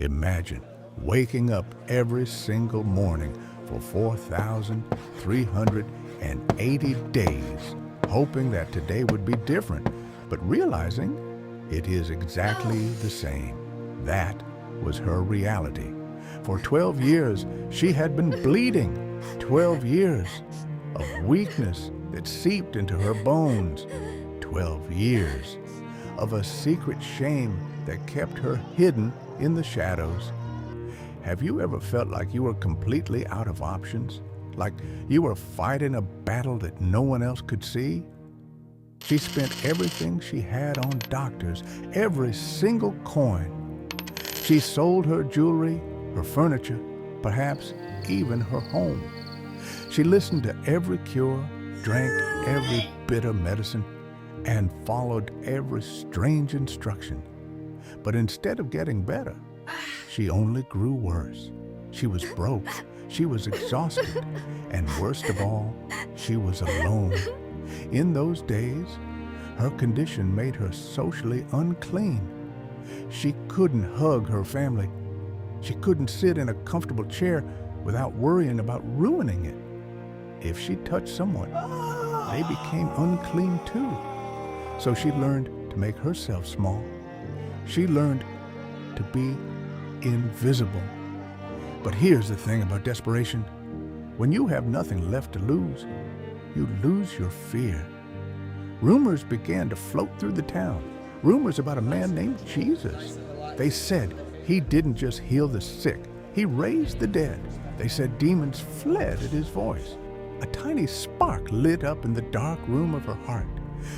Imagine waking up every single morning for 4,380 days, hoping that today would be different, but realizing it is exactly the same. That was her reality. For 12 years, she had been bleeding. 12 years of weakness that seeped into her bones. 12 years of a secret shame that kept her hidden in the shadows. Have you ever felt like you were completely out of options? Like you were fighting a battle that no one else could see? She spent everything she had on doctors, every single coin. She sold her jewelry, her furniture, perhaps even her home. She listened to every cure, drank every bitter medicine, and followed every strange instruction. But instead of getting better, she only grew worse. She was broke, she was exhausted, and worst of all, she was alone. In those days, her condition made her socially unclean. She couldn't hug her family. She couldn't sit in a comfortable chair without worrying about ruining it. If she touched someone, they became unclean too. So she learned to make herself small. She learned to be invisible. But here's the thing about desperation. When you have nothing left to lose, you lose your fear. Rumors began to float through the town. Rumors about a man named Jesus. They said he didn't just heal the sick, he raised the dead. They said demons fled at his voice. A tiny spark lit up in the dark room of her heart.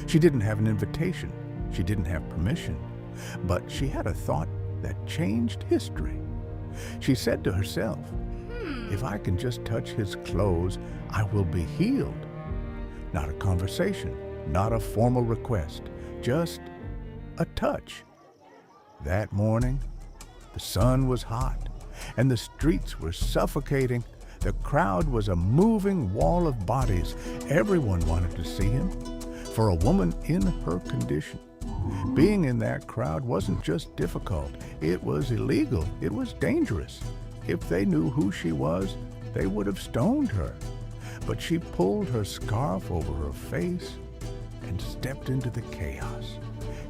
She didn't have an invitation. She didn't have permission. But she had a thought that changed history. She said to herself, if I can just touch his clothes, I will be healed. Not a conversation, not a formal request, just a touch. That morning, the sun was hot and the streets were suffocating. The crowd was a moving wall of bodies. Everyone wanted to see him. For a woman in her condition, being in that crowd wasn't just difficult, it was illegal, it was dangerous. If they knew who she was, they would have stoned her. But she pulled her scarf over her face and stepped into the chaos.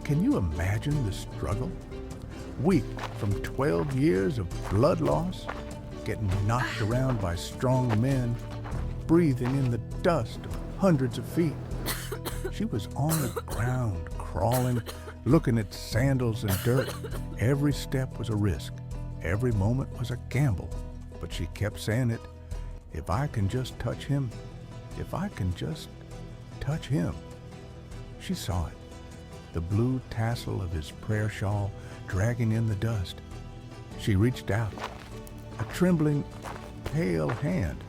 Can you imagine the struggle? Weak from 12 years of blood loss, getting knocked around by strong men, breathing in the dust of hundreds of feet. She was on the ground, crawling, looking at sandals and dirt. Every step was a risk. Every moment was a gamble. But she kept saying it, if I can just touch him, if I can just touch him. She saw it, the blue tassel of his prayer shawl dragging in the dust. She reached out, a trembling, pale hand.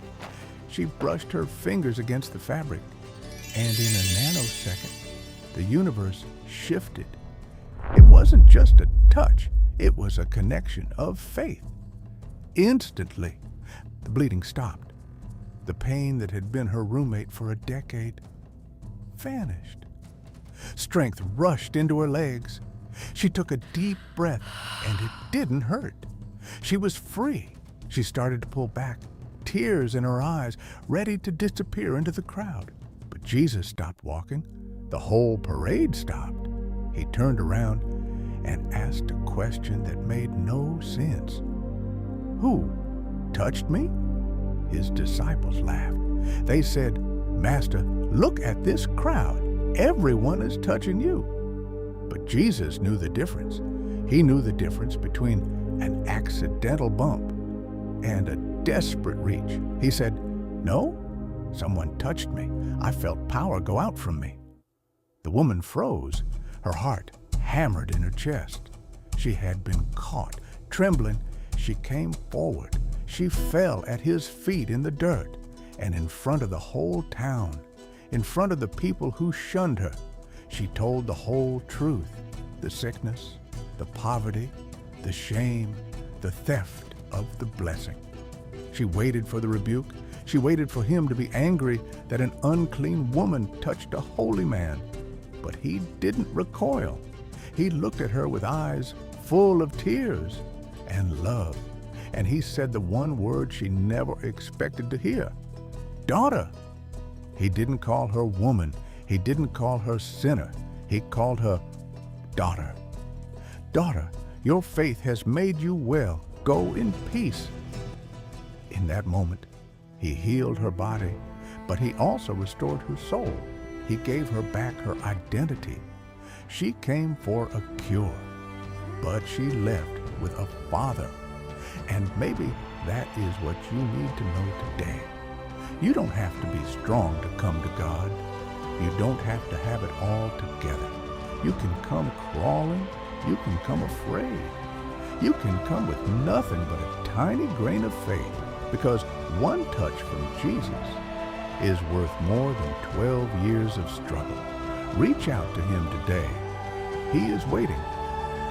She brushed her fingers against the fabric, and in a nanosecond, the universe shifted. It wasn't just a touch, it was a connection of faith. Instantly, the bleeding stopped. The pain that had been her roommate for a decade vanished. Strength rushed into her legs. She took a deep breath, and it didn't hurt. She was free. She started to pull back, tears in her eyes, ready to disappear into the crowd. But Jesus stopped walking. The whole parade stopped. He turned around and asked a question that made no sense. Who touched me? His disciples laughed. They said, Master, look at this crowd. Everyone is touching you. But Jesus knew the difference. He knew the difference between an accidental bump and a desperate reach. He said, no, someone touched me. I felt power go out from me. The woman froze, her heart hammered in her chest. She had been caught. Trembling, she came forward. She fell at his feet in the dirt, and in front of the whole town, in front of the people who shunned her, she told the whole truth, the sickness, the poverty, the shame, the theft of the blessing. She waited for the rebuke. She waited for him to be angry that an unclean woman touched a holy man. But he didn't recoil. He looked at her with eyes full of tears, and love. And he said the one word she never expected to hear, daughter. He didn't call her woman. He didn't call her sinner. He called her daughter. Daughter, your faith has made you well. Go in peace. In that moment, he healed her body, but he also restored her soul. He gave her back her identity. She came for a cure, but she left with a father. And maybe that is what you need to know today. You don't have to be strong to come to God. You don't have to have it all together. You can come crawling. You can come afraid. You can come with nothing but a tiny grain of faith, because one touch from Jesus is worth more than 12 years of struggle. Reach out to him today. He is waiting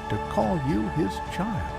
to call you his child.